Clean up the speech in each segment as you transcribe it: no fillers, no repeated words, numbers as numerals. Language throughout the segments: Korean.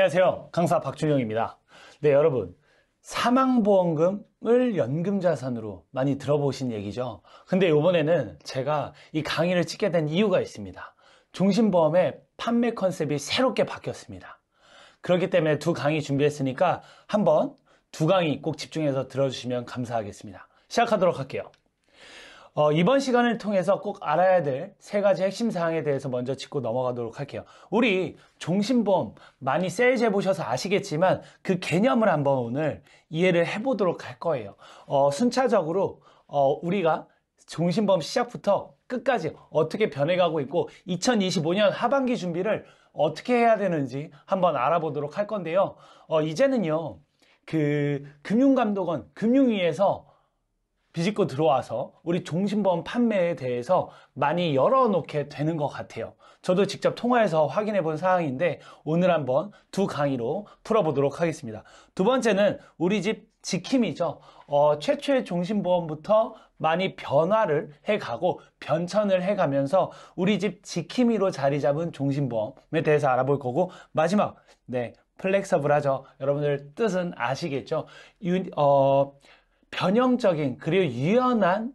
안녕하세요. 강사 박준영입니다. 네, 여러분. 사망보험금을 연금자산으로 많이 들어보신 얘기죠. 근데 이번에는 제가 이 강의를 찍게 된 이유가 있습니다. 종신보험의 판매 컨셉이 새롭게 바뀌었습니다. 그렇기 때문에 두 강의 준비했으니까 한번 두 강의 꼭 집중해서 들어주시면 감사하겠습니다. 시작하도록 할게요. 이번 시간을 통해서 꼭 알아야 될 세 가지 핵심 사항에 대해서 먼저 짚고 넘어가도록 할게요. 우리 종신보험 많이 세일즈 해보셔서 아시겠지만 그 개념을 한번 오늘 이해를 해보도록 할 거예요. 순차적으로 우리가 종신보험 시작부터 끝까지 어떻게 변해가고 있고 2025년 하반기 준비를 어떻게 해야 되는지 한번 알아보도록 할 건데요. 이제는요, 금융감독원, 금융위에서 비집고 들어와서 우리 종신보험 판매에 대해서 많이 열어놓게 되는 것 같아요. 저도 직접 통화해서 확인해 본 사항인데 오늘 한번 두 강의로 풀어보도록 하겠습니다. 두 번째는 우리 집 지킴이죠. 최초의 종신보험부터 많이 변화를 해가고 변천을 해가면서 우리 집 지킴이로 자리 잡은 종신보험에 대해서 알아볼 거고, 마지막, 플렉서블하죠. 여러분들 뜻은 아시겠죠? 변형적인 그리고 유연한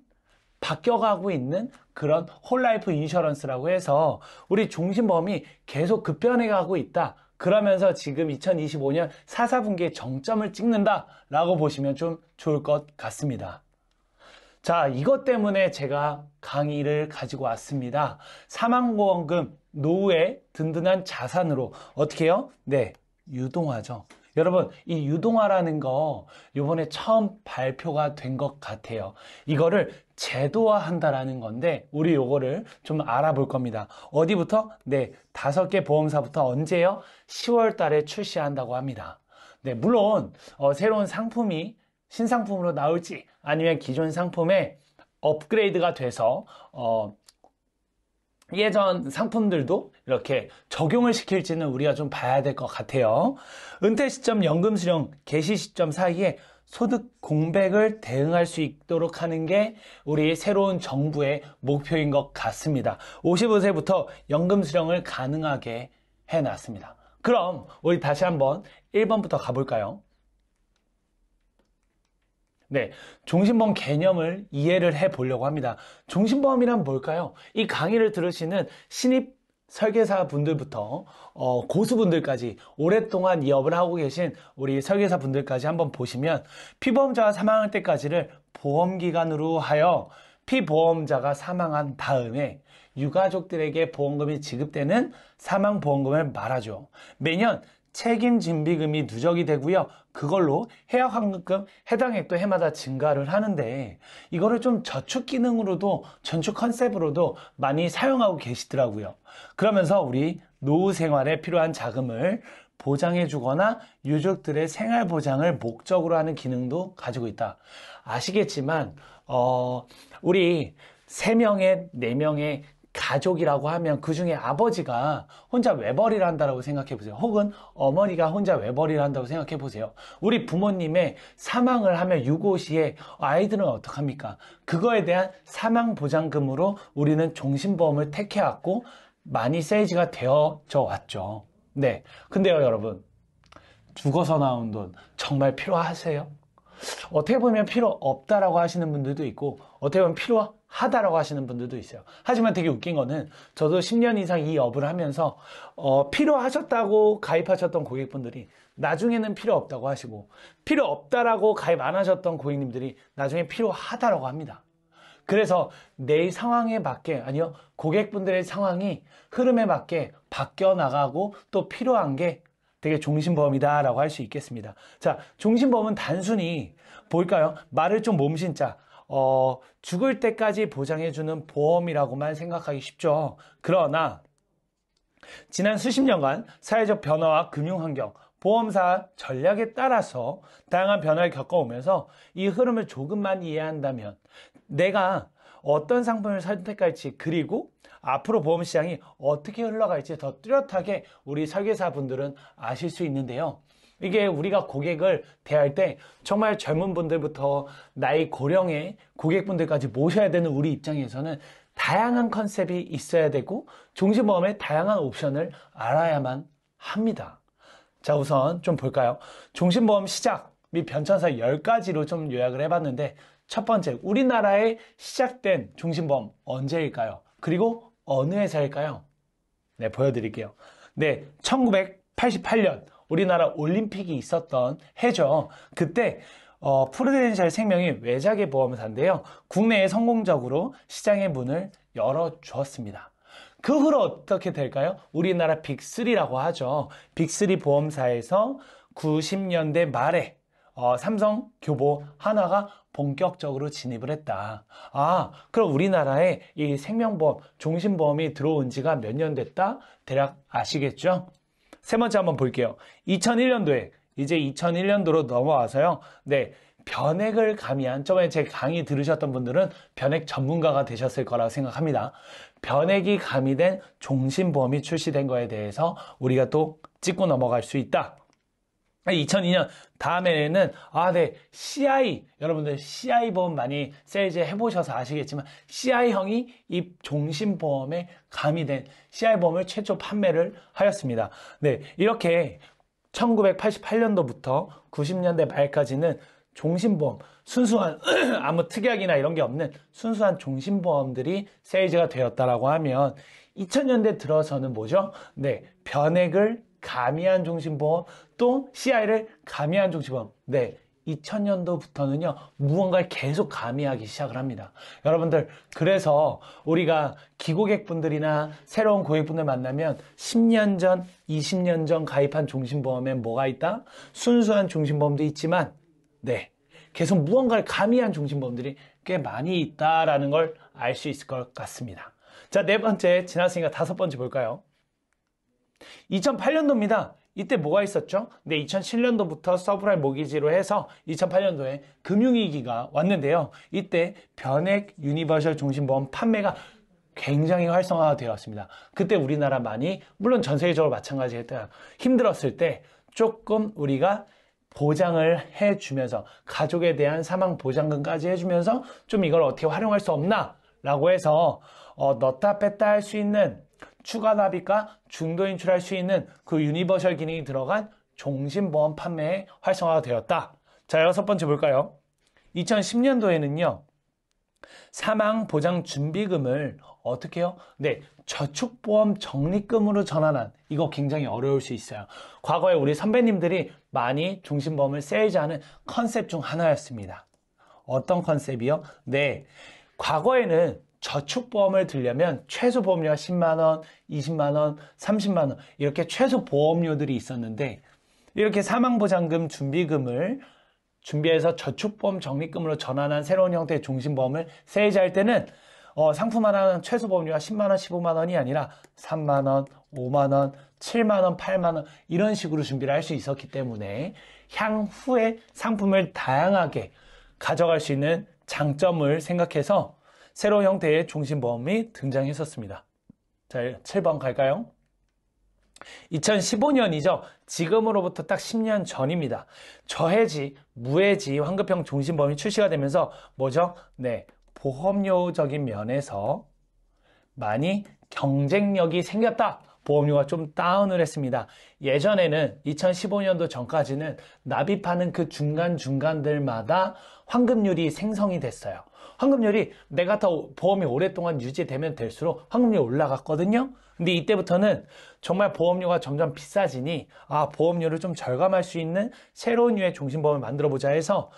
바뀌어가고 있는 그런 홀라이프 인슈런스라고 해서 우리 종신보험이 계속 급변해가고 있다. 그러면서 지금 2025년 4, 4분기에 정점을 찍는다 라고 보시면 좀 좋을 것 같습니다. 자, 이것 때문에 제가 강의를 가지고 왔습니다. 사망보험금, 노후의 든든한 자산으로 어떻게 해요? 유동화죠. 여러분, 이 유동화라는 거 이번에 처음 발표가 된 것 같아요. 이거를 제도화한다라는 건데 우리 요거를 좀 알아볼 겁니다. 어디부터? 5개 보험사부터 언제요? 10월 달에 출시한다고 합니다. 물론 새로운 상품이 신상품으로 나올지 아니면 기존 상품에 업그레이드가 돼서 예전 상품들도 이렇게 적용을 시킬지는 우리가 좀 봐야 될 것 같아요. 은퇴 시점, 연금 수령, 개시 시점 사이에 소득 공백을 대응할 수 있도록 하는 게 우리 새로운 정부의 목표인 것 같습니다. 55세부터 연금 수령을 가능하게 해놨습니다. 그럼 우리 다시 한번 1번부터 가볼까요? 종신보험 개념을 이해를 해보려고 합니다. 종신보험이란 뭘까요? 이 강의를 들으시는 신입 설계사 분들부터 고수분들까지 오랫동안 이 업을 하고 계신 우리 설계사 분들까지 한번 보시면 피보험자가 사망할 때까지를 보험기간으로 하여 피보험자가 사망한 다음에 유가족들에게 보험금이 지급되는 사망보험금을 말하죠. 매년 책임진비금이 누적이 되고요. 그걸로 해약환급금 해당액도 해마다 증가를 하는데 이거를 좀 저축 기능으로도 전축 컨셉으로도 많이 사용하고 계시더라고요. 그러면서 우리 노후 생활에 필요한 자금을 보장해 주거나 유족들의 생활 보장을 목적으로 하는 기능도 가지고 있다. 아시겠지만 우리 3명의 4명의 가족이라고 하면 그 중에 아버지가 혼자 외벌이를 한다고 생각해 보세요. 혹은 어머니가 혼자 외벌이를 한다고 생각해 보세요. 우리 부모님의 사망을 하면 유고 시에 아이들은 어떡합니까? 그거에 대한 사망보장금으로 우리는 종신보험을 택해왔고 많이 세이지가 되어져 왔죠. 근데요, 여러분, 죽어서 나온 돈 정말 필요하세요? 어떻게 보면 필요 없다라고 하시는 분들도 있고 어떻게 보면 필요하다라고 하시는 분들도 있어요. 하지만 되게 웃긴 거는 저도 10년 이상 이 업을 하면서 필요하셨다고 가입하셨던 고객분들이 나중에는 필요 없다고 하시고 필요 없다라고 가입 안 하셨던 고객님들이 나중에 필요하다라고 합니다. 그래서 내 상황에 맞게, 아니요, 고객분들의 상황이 흐름에 맞게 바뀌어 나가고 또 필요한 게 되게 종신보험이다라고 할 수 있겠습니다. 자, 종신보험은 단순히 뭘까요? 말을 좀 몸신자, 죽을 때까지 보장해주는 보험이라고만 생각하기 쉽죠. 그러나 지난 수십 년간 사회적 변화와 금융환경, 보험사 전략에 따라서 다양한 변화를 겪어오면서 이 흐름을 조금만 이해한다면 내가 어떤 상품을 선택할지, 그리고 앞으로 보험 시장이 어떻게 흘러갈지 더 뚜렷하게 우리 설계사분들은 아실 수 있는데요. 이게 우리가 고객을 대할 때 정말 젊은 분들부터 나이 고령의 고객분들까지 모셔야 되는 우리 입장에서는 다양한 컨셉이 있어야 되고 종신보험의 다양한 옵션을 알아야만 합니다. 자, 우선 좀 볼까요? 종신보험 시작 및 변천사 10가지로 좀 요약을 해봤는데, 첫 번째, 우리나라에 시작된 종신보험 언제일까요? 그리고 어느 회사일까요? 네, 보여드릴게요. 네, 1988년 우리나라 올림픽이 있었던 해죠. 그때 프루덴셜 생명이 외자계 보험사인데요. 국내에 성공적으로 시장의 문을 열어주었습니다. 그 후로 어떻게 될까요? 우리나라 빅3라고 하죠. 빅3 보험사에서 90년대 말에 삼성, 교보, 하나가 본격적으로 진입을 했다. 그럼 우리나라에 이 생명보험, 종신보험이 들어온 지가 몇 년 됐다? 대략 아시겠죠? 세 번째 한번 볼게요. 2001년도에, 이제 2001년도로 넘어와서요. 네, 변액을 가미한, 저번에 제 강의 들으셨던 분들은 변액 전문가가 되셨을 거라고 생각합니다. 변액이 가미된 종신보험이 출시된 거에 대해서 우리가 또 짚고 넘어갈 수 있다. 2002년 다음에는 네, CI, 여러분들 CI 보험 많이 세일즈 해보셔서 아시겠지만 CI형이 이 종신보험에 가미된 CI 보험을 최초 판매를 하였습니다. 네, 이렇게 1988년도부터 90년대 말까지는 종신보험, 순수한 아무 특약이나 이런 게 없는 순수한 종신보험들이 세일즈가 되었다라고 하면 2000년대 들어서는 뭐죠? 네, 변액을 가미한 종신보험, 또 CI를 가미한 종신보험. 네, 2000년도부터는요, 무언가를 계속 가미하기 시작을 합니다. 여러분들, 그래서 우리가 기고객분들이나 새로운 고객분들 만나면 10년 전, 20년 전 가입한 종신보험엔 뭐가 있다? 순수한 종신보험도 있지만, 네, 계속 무언가를 가미한 종신보험들이 꽤 많이 있다라는 걸 알 수 있을 것 같습니다. 자, 네 번째, 지났으니까 다섯 번째 볼까요? 2008년도입니다. 이때 뭐가 있었죠? 네, 2007년도부터 서브라임 모기지로 해서 2008년도에 금융위기가 왔는데요. 이때 변액 유니버셜 종신보험 판매가 굉장히 활성화가 되었습니다. 그때 우리나라 많이, 물론 전 세계적으로 마찬가지였다. 힘들었을 때 조금 우리가 보장을 해주면서, 가족에 대한 사망 보장금까지 해주면서 좀 이걸 어떻게 활용할 수 없나? 라고 해서 넣다 뺐다 할 수 있는, 추가 납입과 중도 인출할 수 있는 그 유니버셜 기능이 들어간 종신보험 판매에 활성화가 되었다. 자, 여섯 번째 볼까요? 2010년도에는요, 사망보장준비금을 어떻게 해요? 네, 저축보험 적립금으로 전환한, 이거 굉장히 어려울 수 있어요. 과거에 우리 선배님들이 많이 종신보험을 세일즈하는 컨셉 중 하나였습니다. 어떤 컨셉이요? 네, 과거에는 저축보험을 들려면 최소 보험료가 10만원, 20만원, 30만원 이렇게 최소 보험료들이 있었는데, 이렇게 사망보장금 준비금을 준비해서 저축보험 적립금으로 전환한 새로운 형태의 종신보험을 세일즈할 때는 상품 하나는 최소 보험료가 10만원, 15만원이 아니라 3만원, 5만원, 7만원, 8만원 이런 식으로 준비를 할 수 있었기 때문에 향후에 상품을 다양하게 가져갈 수 있는 장점을 생각해서 새로운 형태의 종신보험이 등장했었습니다. 자, 7번 갈까요? 2015년이죠. 지금으로부터 딱 10년 전입니다. 저해지, 무해지, 환급형 종신보험이 출시가 되면서 뭐죠? 네, 보험료적인 면에서 많이 경쟁력이 생겼다. 보험료가 좀 다운을 했습니다. 예전에는 2015년도 전까지는 납입하는 그 중간중간들마다 환급률이 생성이 됐어요. 환급률이 내가 더 보험이 오랫동안 유지되면 될수록 환급률이 올라갔거든요. 근데 이때부터는 정말 보험료가 점점 비싸지니 보험료를 좀 절감할 수 있는 새로운 류의 종신보험을 만들어보자 해서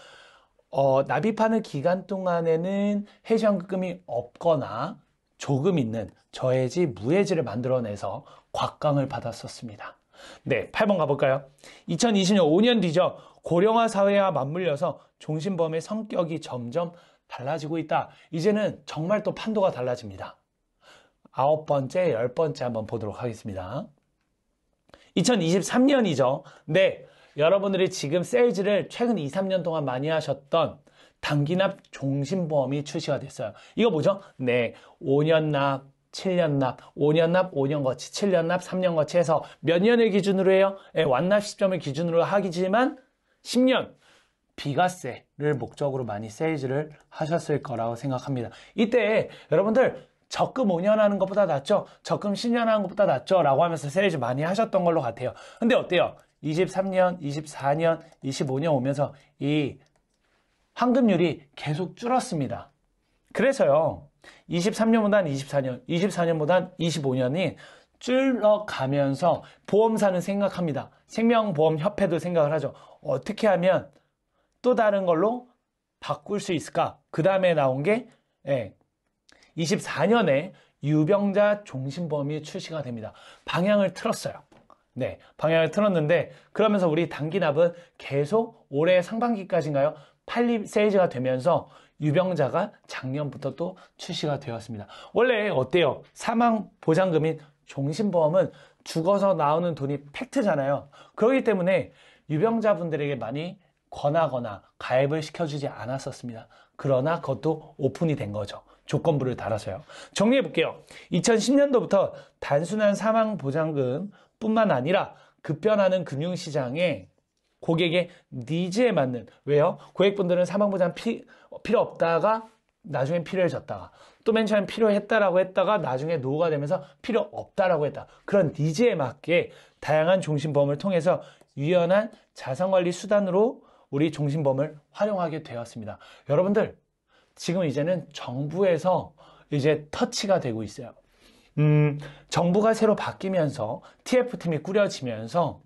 납입하는 기간 동안에는 해지환급금이 없거나 조금 있는 저해지, 무해지를 만들어내서 곽강을 받았었습니다. 네, 8번 가볼까요? 2020년 5년 뒤죠. 고령화 사회와 맞물려서 종신보험의 성격이 점점 달라지고 있다. 이제는 정말 또 판도가 달라집니다. 9번째, 10번째 한번 보도록 하겠습니다. 2023년이죠. 네, 여러분들이 지금 세일즈를 최근 2, 3년 동안 많이 하셨던 단기납 종신보험이 출시가 됐어요. 이거 뭐죠? 네, 5년 납, 7년 납, 5년 납, 5년 거치, 7년 납, 3년 거치 해서 몇 년을 기준으로 해요? 네, 완납 시점을 기준으로 하기지만 10년 비과세를 목적으로 많이 세일즈를 하셨을 거라고 생각합니다. 이때 여러분들 적금 5년 하는 것보다 낫죠? 적금 10년 하는 것보다 낫죠? 라고 하면서 세일즈 많이 하셨던 걸로 같아요. 근데 어때요? 23년, 24년, 25년 오면서 이 환급률이 계속 줄었습니다. 그래서요, 23년보단 24년, 24년보단 25년이 줄어가면서 보험사는 생각합니다. 생명보험협회도 생각을 하죠. 어떻게 하면 또 다른 걸로 바꿀 수 있을까? 그 다음에 나온 게 24년에 유병자 종신보험이 출시가 됩니다. 방향을 틀었어요. 네, 방향을 틀었는데 그러면서 우리 단기납은 계속 올해 상반기까지인가요? 판립 세이즈가 되면서 유병자가 작년부터 또 출시가 되었습니다. 원래 어때요? 사망보장금인 종신보험은 죽어서 나오는 돈이 팩트잖아요. 그렇기 때문에 유병자분들에게 많이 권하거나 가입을 시켜주지 않았었습니다. 그러나 그것도 오픈이 된 거죠. 조건부를 달아서요. 정리해 볼게요. 2010년도부터 단순한 사망보장금 뿐만 아니라 급변하는 금융시장에 고객의 니즈에 맞는, 왜요? 고객분들은 사망보장 필요 없다가 나중엔 필요해졌다가 또 맨 처음에 필요했다라고 했다가 나중에 노후가 되면서 필요 없다라고 했다. 그런 니즈에 맞게 다양한 종신보험을 통해서 유연한 자산관리 수단으로 우리 종신보험을 활용하게 되었습니다. 여러분들 지금 이제는 정부에서 이제 터치가 되고 있어요. 정부가 새로 바뀌면서 TF팀이 꾸려지면서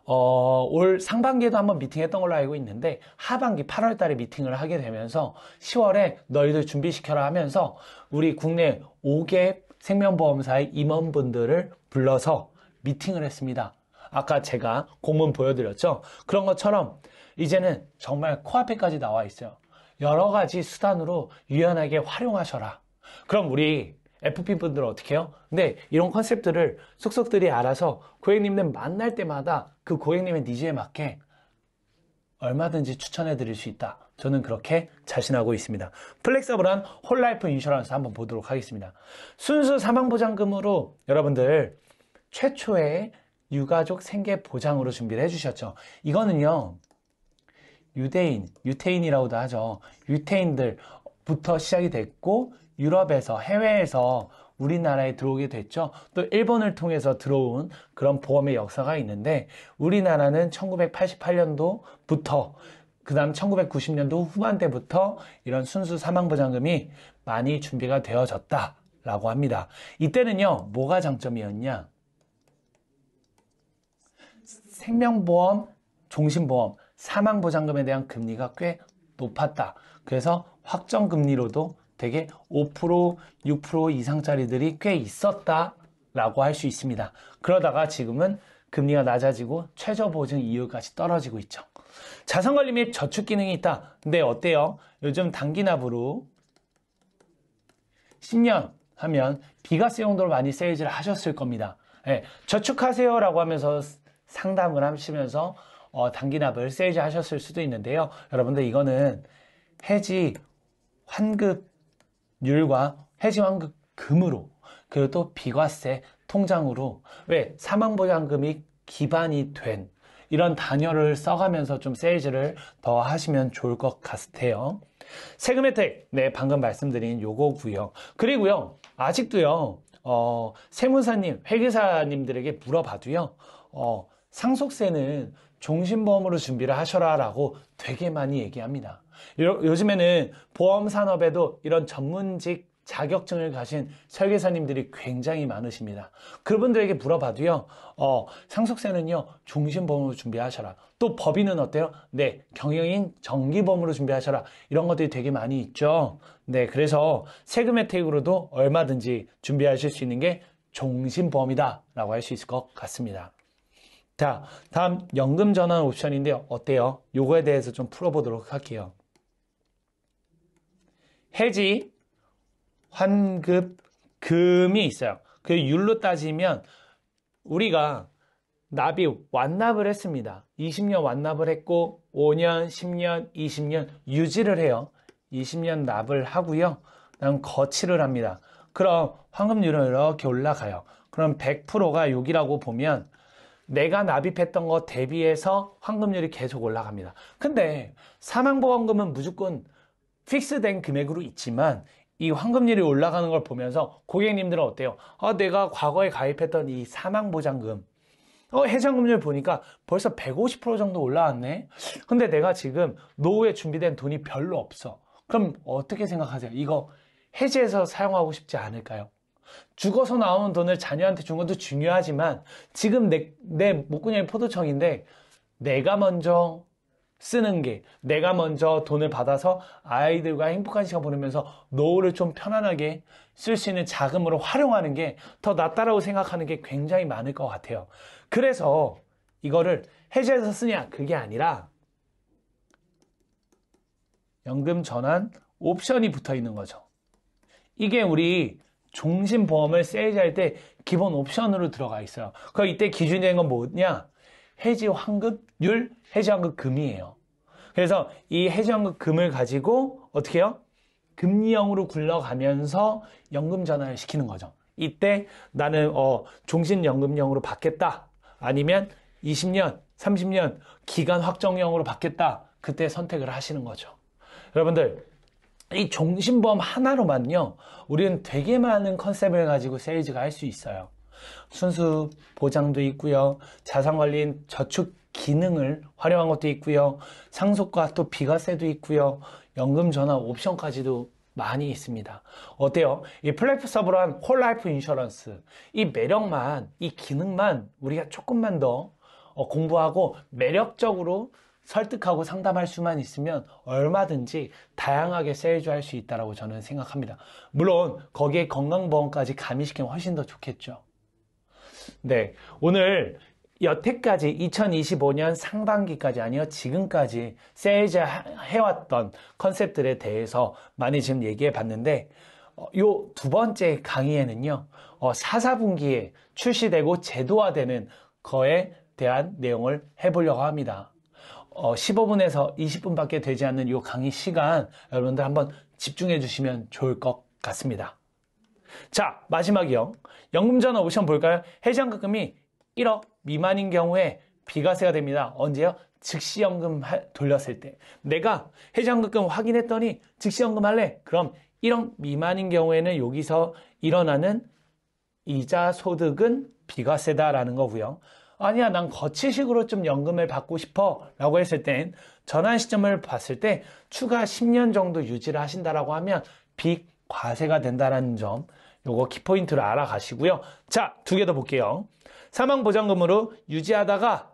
올 상반기에도 한번 미팅했던 걸로 알고 있는데 하반기 8월 달에 미팅을 하게 되면서 10월에 너희들 준비시켜라 하면서 우리 국내 5개 생명보험사의 임원분들을 불러서 미팅을 했습니다. 아까 제가 공문 보여드렸죠? 그런 것처럼 이제는 정말 코앞에까지 나와 있어요. 여러 가지 수단으로 유연하게 활용하셔라. 그럼 우리 FP분들은 어떻게 해요? 근데 이런 컨셉들을 속속들이 알아서 고객님들 만날 때마다 그 고객님의 니즈에 맞게 얼마든지 추천해 드릴 수 있다. 저는 그렇게 자신하고 있습니다. 플렉서블한 홀라이프 인슈런스 한번 보도록 하겠습니다. 순수 사망보장금으로 여러분들 최초의 유가족 생계보장으로 준비를 해주셨죠. 이거는요, 유태인이라고도 하죠. 유태인들부터 시작이 됐고 유럽에서, 해외에서 우리나라에 들어오게 됐죠. 또 일본을 통해서 들어온 그런 보험의 역사가 있는데 우리나라는 1988년도부터 그 다음 1990년도 후반대부터 이런 순수 사망보장금이 많이 준비가 되어졌다라고 합니다. 이때는요, 뭐가 장점이었냐? 생명보험, 종신보험, 사망보장금에 대한 금리가 꽤 높았다. 그래서 확정금리로도 되게 5%, 6% 이상짜리들이 꽤 있었다라고 할 수 있습니다. 그러다가 지금은 금리가 낮아지고 최저보증 이율까지 떨어지고 있죠. 자산관리 및 저축 기능이 있다. 근데 어때요? 요즘 단기납으로 10년 하면 비과세 용도로 많이 세일즈를 하셨을 겁니다. 네, 저축하세요라고 하면서 상담을 하시면서 단기납을 세일즈 하셨을 수도 있는데요. 여러분들 이거는 해지 환급률과 해지 환급금으로 그리고 또 비과세 통장으로 왜 사망보장금이 기반이 된 이런 단어를 써가면서 좀 세일즈를 더 하시면 좋을 것 같아요. 세금 혜택, 네, 방금 말씀드린 요거고요. 그리고요, 아직도요, 세무사님, 회계사님들에게 물어봐도요, 상속세는 종신보험으로 준비를 하셔라라고 되게 많이 얘기합니다. 요즘에는 보험산업에도 이런 전문직 자격증을 가신 설계사님들이 굉장히 많으십니다. 그분들에게 물어봐도요, 상속세는요, 종신보험으로 준비하셔라. 또 법인은 어때요? 네, 경영인 정기보험으로 준비하셔라. 이런 것들이 되게 많이 있죠. 네, 그래서 세금 혜택으로도 얼마든지 준비하실 수 있는 게 종신보험이다 라고 할 수 있을 것 같습니다. 자, 다음 연금 전환 옵션인데요. 어때요? 요거에 대해서 좀 풀어보도록 할게요. 해지 환급금이 있어요. 그 율로 따지면 우리가 완납을 했습니다. 20년 완납을 했고 5년, 10년, 20년 유지를 해요. 20년 납을 하고요. 그다음 거치를 합니다. 그럼 환급률은 이렇게 올라가요. 그럼 100%가 여기라고 보면 내가 납입했던 거 대비해서 환급률이 계속 올라갑니다. 근데 사망보험금은 무조건 픽스된 금액으로 있지만 이 환급률이 올라가는 걸 보면서 고객님들은 어때요? 내가 과거에 가입했던 이 사망보장금 해지환급률 보니까 벌써 150% 정도 올라왔네. 근데 내가 지금 노후에 준비된 돈이 별로 없어. 그럼 어떻게 생각하세요? 이거 해지해서 사용하고 싶지 않을까요? 죽어서 나오는 돈을 자녀한테 준 것도 중요하지만 지금 내 목구멍이 포도청인데 내가 먼저 쓰는 게, 내가 먼저 돈을 받아서 아이들과 행복한 시간 보내면서 노후를 좀 편안하게 쓸 수 있는 자금으로 활용하는 게 더 낫다라고 생각하는 게 굉장히 많을 것 같아요. 그래서 이거를 해지해서 쓰냐, 그게 아니라 연금 전환 옵션이 붙어 있는 거죠. 이게 우리 종신보험을 세이지할 때 기본 옵션으로 들어가 있어요. 그럼 이때 기준이 되는 건 뭐냐? 해지환급률, 해지환급금이에요. 그래서 이 해지환급금을 가지고 어떻게 해요? 금리형으로 굴러가면서 연금 전환을 시키는 거죠. 이때 나는 종신연금형으로 받겠다. 아니면 20년, 30년 기간 확정형으로 받겠다. 그때 선택을 하시는 거죠. 여러분들, 이 종신보험 하나로만요, 우리는 되게 많은 컨셉을 가지고 세일즈가 할 수 있어요. 순수 보장도 있고요, 자산관리인 저축 기능을 활용한 것도 있고요, 상속과 또 비과세도 있고요, 연금 전환 옵션까지도 많이 있습니다. 어때요? 이 플렉서블한 홀라이프 인슈런스, 이 매력만, 이 기능만 우리가 조금만 더 공부하고 매력적으로 설득하고 상담할 수만 있으면 얼마든지 다양하게 세일즈 할 수 있다고 저는 생각합니다. 물론 거기에 건강보험까지 가미시키면 훨씬 더 좋겠죠. 네, 오늘 여태까지 2025년 상반기까지 아니요, 지금까지 세일즈 해왔던 컨셉들에 대해서 많이 지금 얘기해 봤는데, 요 두 번째 강의에는요, 4, 4분기에 출시되고 제도화되는 거에 대한 내용을 해보려고 합니다. 15분에서 20분밖에 되지 않는 이 강의 시간 여러분들 한번 집중해 주시면 좋을 것 같습니다. 자, 마지막이요. 연금전환 옵션 볼까요? 해지환급금이 1억 미만인 경우에 비과세가 됩니다. 언제요? 즉시연금 돌렸을 때. 내가 해지환급금 확인했더니 즉시연금 할래? 그럼 1억 미만인 경우에는 여기서 일어나는 이자 소득은 비과세다라는 거고요. 아니야, 난 거치식으로 좀 연금을 받고 싶어 라고 했을 땐 전환 시점을 봤을 때 추가 10년 정도 유지를 하신다라고 하면 비과세가 된다는 점, 요거 키포인트로 알아가시고요. 자, 두 개 더 볼게요. 사망보장금으로 유지하다가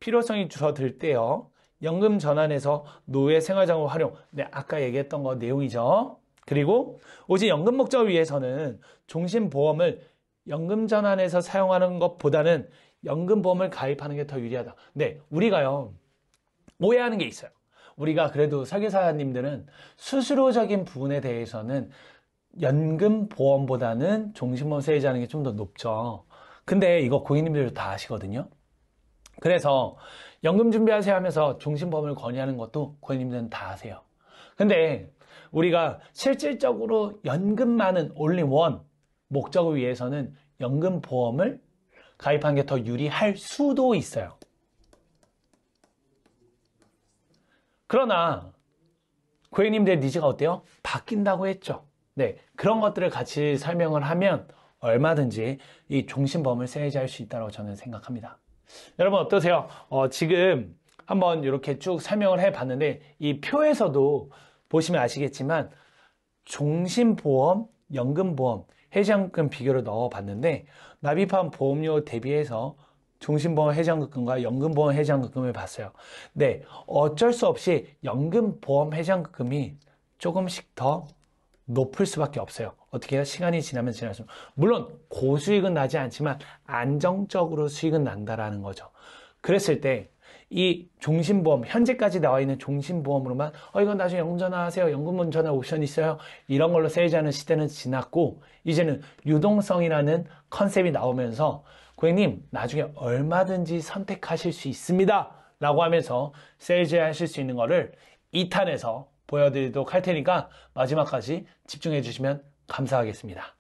필요성이 줄어들 때요, 연금 전환해서 노후의 생활장으로 활용. 네, 아까 얘기했던 거 내용이죠. 그리고 오직 연금 목적을 위해서는 종신보험을 연금 전환해서 사용하는 것보다는 연금보험을 가입하는 게 더 유리하다. 네, 우리가요, 오해하는 게 있어요. 우리가 그래도 설계사님들은 수수료적인 부분에 대해서는 연금보험보다는 종신보험 세이지하는 게 좀 더 높죠. 근데 이거 고객님들도 다 아시거든요. 그래서 연금 준비하세요 하면서 종신보험을 권유하는 것도 고객님들은 다 아세요. 근데 우리가 실질적으로 연금만은 올인원 목적을 위해서는 연금보험을 가입한 게 더 유리할 수도 있어요. 그러나 고객님들의 니즈가 어때요? 바뀐다고 했죠. 네, 그런 것들을 같이 설명을 하면 얼마든지 이 종신보험을 세이지할 수 있다고 저는 생각합니다. 여러분 어떠세요? 지금 한번 이렇게 쭉 설명을 해봤는데 이 표에서도 보시면 아시겠지만 종신보험, 연금보험, 해지환급금 비교를 넣어봤는데 납입한 보험료 대비해서 종신보험 해지환급금과 연금보험 해지환급금을 봤어요. 네, 어쩔 수 없이 연금보험 해지환급금이 조금씩 더 높을 수밖에 없어요. 어떻게 해요? 시간이 지나면 지날수록. 물론 고수익은 나지 않지만 안정적으로 수익은 난다라는 거죠. 그랬을 때 이 종신보험, 현재까지 나와 있는 종신보험으로만 이건 나중에 연금 전환하세요, 연금 전환 옵션 있어요, 이런 걸로 세이지하는 시대는 지났고 이제는 유동성이라는 컨셉이 나오면서 고객님 나중에 얼마든지 선택하실 수 있습니다 라고 하면서 세이지 하실 수 있는 거를 2탄에서 보여드리도록 할 테니까 마지막까지 집중해 주시면 감사하겠습니다.